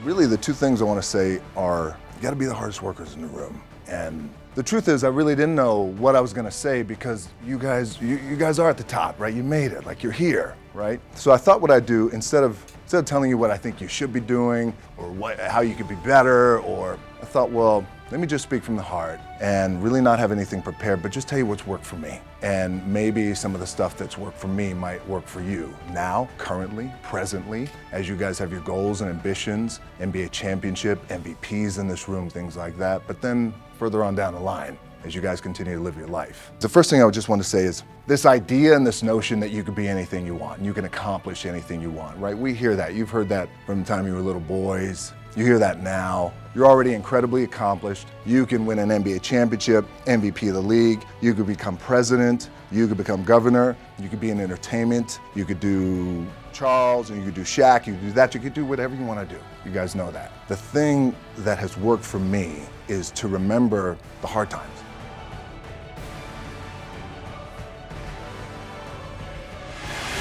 Really, the two things I want to say are, you got to be the hardest workers in the room. And the truth is, I really didn't know what I was going to say because you guys are at the top, right? You made it, like you're here, right? So I thought what I'd do, instead of telling you what I think you should be doing or how you could be better, or I thought, well, let me just speak from the heart and really not have anything prepared, but just tell you what's worked for me. And maybe some of the stuff that's worked for me might work for you now, currently, presently, as you guys have your goals and ambitions, NBA championship, MVPs in this room, things like that. But then further on down the line, as you guys continue to live your life. The first thing I would just want to say is this idea and this notion that you could be anything you want, and you can accomplish anything you want, right? We hear that. You've heard that from the time you were little boys. You hear that now. You're already incredibly accomplished. You can win an NBA championship, MVP of the league. You could become president. You could become governor. You could be in entertainment. You could do Charles, and you could do Shaq. You could do that. You could do whatever you want to do. You guys know that. The thing that has worked for me is to remember the hard times.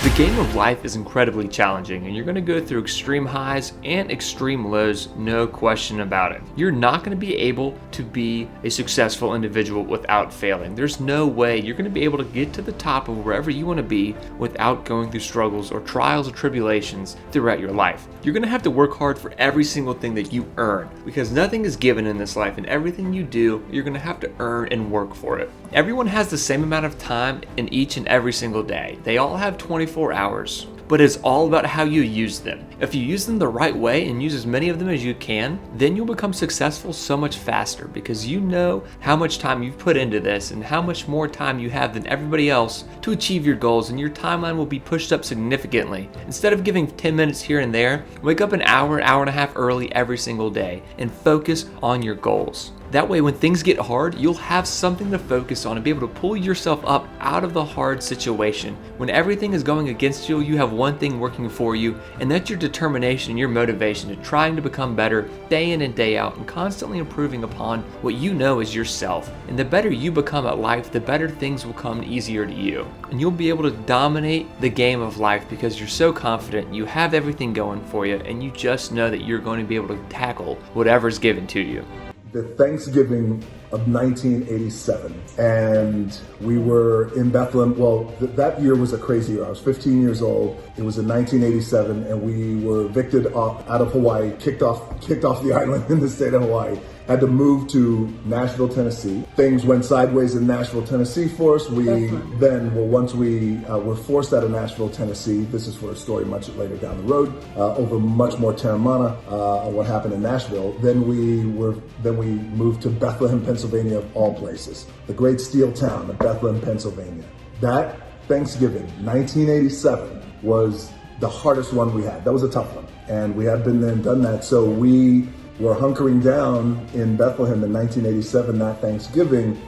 The game of life is incredibly challenging, and you're going to go through extreme highs and extreme lows, no question about it. You're not going to be able to be a successful individual without failing. There's no way you're going to be able to get to the top of wherever you want to be without going through struggles or trials or tribulations throughout your life. You're going to have to work hard for every single thing that you earn, because nothing is given in this life, and everything you do, you're going to have to earn and work for it. Everyone has the same amount of time in each and every single day. They all have 24 hours, but it's all about how you use them. If you use them the right way and use as many of them as you can, then you'll become successful so much faster, because you know how much time you've put into this and how much more time you have than everybody else to achieve your goals, and your timeline will be pushed up significantly. Instead of giving 10 minutes here and there, wake up an hour and a half early every single day and focus on your goals. That way, when things get hard, you'll have something to focus on and be able to pull yourself up out of the hard situation. When everything is going against you, you have one thing working for you, and that's your determination and your motivation to trying to become better day in and day out, and constantly improving upon what you know is yourself. And the better you become at life, the better things will come easier to you. And you'll be able to dominate the game of life because you're so confident, you have everything going for you, and you just know that you're going to be able to tackle whatever's given to you. The Thanksgiving of 1987, and we were in Bethlehem. Well, that year was a crazy year. I was 15 years old. It was in 1987, and we were evicted out of Hawaii, kicked off the island in the state of Hawaii. Had to move to Nashville, Tennessee. Things went sideways in Nashville, Tennessee for us. Once we were forced out of Nashville, Tennessee, this is for a story much later down the road, over much more terramana on what happened in Nashville. Then we moved to Bethlehem, Pennsylvania, of all places, the great steel town of Bethlehem, Pennsylvania. That Thanksgiving, 1987, was the hardest one we had. That was a tough one, and we had been there and done that. So we were hunkering down in Bethlehem in 1987 that Thanksgiving,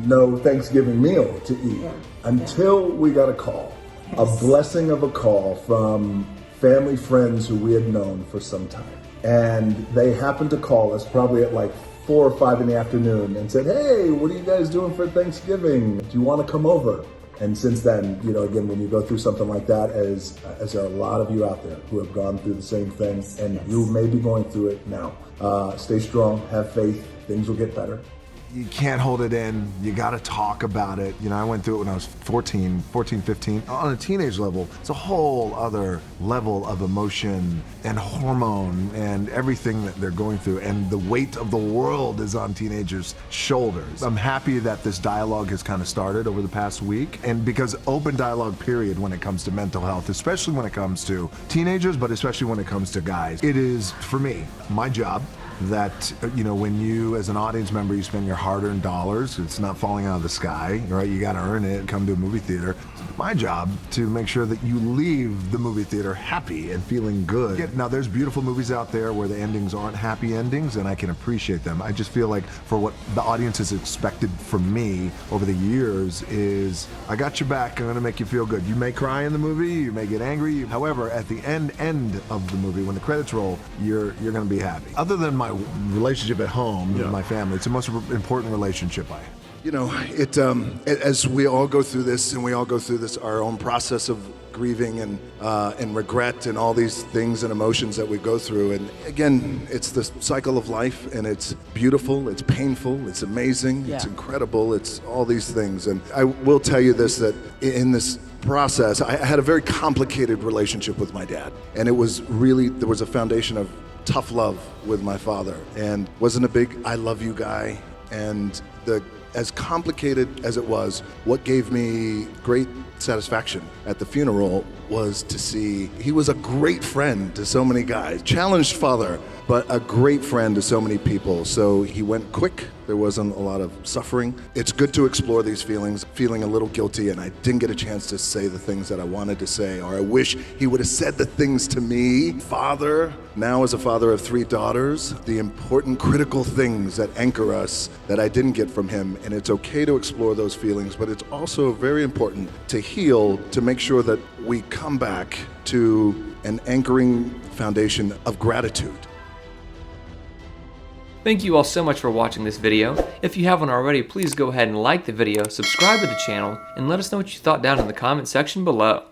no Thanksgiving meal to eat, until we got a call, a blessing of a call from family friends who we had known for some time. And they happened to call us probably at like 4 or 5 in the afternoon and said, "Hey, what are you guys doing for Thanksgiving? Do you want to come over?" And since then, again, when you go through something like that, as there are a lot of you out there who have gone through the same thing, and you may be going through it now, stay strong, have faith, things will get better. You can't hold it in. You got to talk about it. I went through it when I was 14, 15. On a teenage level, it's a whole other level of emotion and hormone and everything that they're going through. And the weight of the world is on teenagers' shoulders. I'm happy that this dialogue has kind of started over the past week. And because open dialogue, period, when it comes to mental health, especially when it comes to teenagers, but especially when it comes to guys, it is, for me, my job that, when you, as an audience member, you spend your hard-earned dollars, it's not falling out of the sky, right? You got to earn it, come to a movie theater. It's my job to make sure that you leave the movie theater happy and feeling good. Now, there's beautiful movies out there where the endings aren't happy endings, and I can appreciate them. I just feel like for what the audience has expected from me over the years is, I got your back, I'm going to make you feel good. You may cry in the movie, you may get angry. However, at the end of the movie, when the credits roll, you're going to be happy. Other than my relationship at home with my family, it's the most important relationship You know, as we all go through this, and we all go through this, our own process of grieving and regret and all these things and emotions that we go through. And again, it's the cycle of life, and it's beautiful, it's painful, it's amazing, it's incredible, it's all these things. And I will tell you this, that in this process, I had a very complicated relationship with my dad. And it was really, there was a foundation of tough love with my father, and wasn't a big I love you guy. And as complicated as it was, what gave me great satisfaction at the funeral was to see he was a great friend to so many guys. Challenged father, but a great friend to so many people. So he went quick. There wasn't a lot of suffering. It's good to explore these feelings, feeling a little guilty, and I didn't get a chance to say the things that I wanted to say, or I wish he would have said the things to me. Father, now as a father of 3 daughters, the important critical things that anchor us that I didn't get from him. And it's okay to explore those feelings, but it's also very important to heal, to make sure that we come back to an anchoring foundation of gratitude. Thank you all so much for watching this video. If you haven't already, please go ahead and like the video, subscribe to the channel, and let us know what you thought down in the comment section below.